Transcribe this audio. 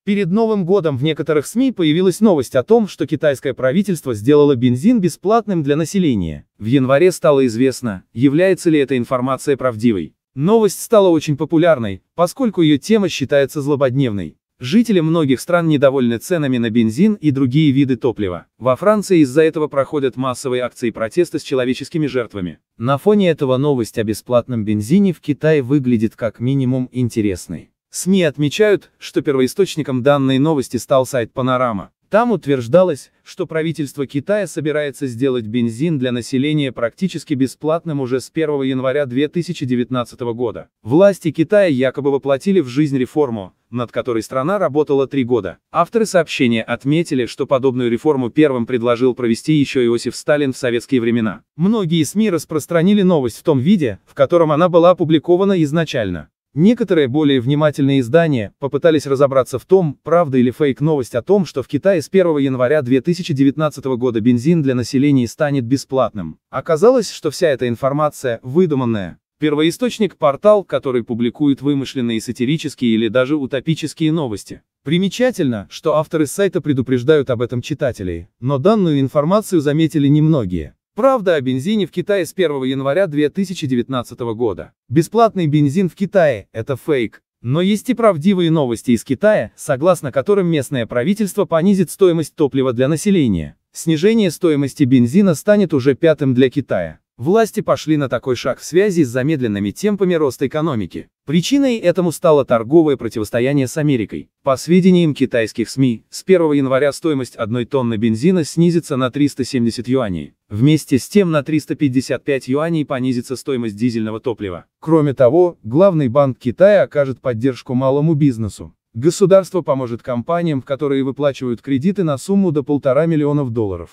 Перед Новым годом в некоторых СМИ появилась новость о том, что китайское правительство сделало бензин бесплатным для населения. В январе стало известно, является ли эта информация правдивой. Новость стала очень популярной, поскольку ее тема считается злободневной. Жители многих стран недовольны ценами на бензин и другие виды топлива. Во Франции из-за этого проходят массовые акции протеста с человеческими жертвами. На фоне этого новость о бесплатном бензине в Китае выглядит как минимум интересной. СМИ отмечают, что первоисточником данной новости стал сайт Panorama. Там утверждалось, что правительство Китая собирается сделать бензин для населения практически бесплатным уже с 1 января 2019 года. Власти Китая якобы воплотили в жизнь реформу, над которой страна работала 3 года. Авторы сообщения отметили, что подобную реформу первым предложил провести еще Иосиф Сталин в советские времена. Многие СМИ распространили новость в том виде, в котором она была опубликована изначально. Некоторые более внимательные издания попытались разобраться в том, правда или фейк новость о том, что в Китае с 1 января 2019 года бензин для населения станет бесплатным. Оказалось, что вся эта информация выдуманная. Первоисточник — портал, который публикует вымышленные сатирические или даже утопические новости. Примечательно, что авторы сайта предупреждают об этом читателей, но данную информацию заметили немногие. Правда о бензине в Китае с 1 января 2019 года. Бесплатный бензин в Китае – это фейк. Но есть и правдивые новости из Китая, согласно которым местное правительство понизит стоимость топлива для населения. Снижение стоимости бензина станет уже пятым для Китая. Власти пошли на такой шаг в связи с замедленными темпами роста экономики. Причиной этому стало торговое противостояние с Америкой. По сведениям китайских СМИ, с 1 января стоимость 1 тонны бензина снизится на 370 юаней. Вместе с тем на 355 юаней понизится стоимость дизельного топлива. Кроме того, главный банк Китая окажет поддержку малому бизнесу. Государство поможет компаниям, которые выплачивают кредиты на сумму до $1,5 миллиона.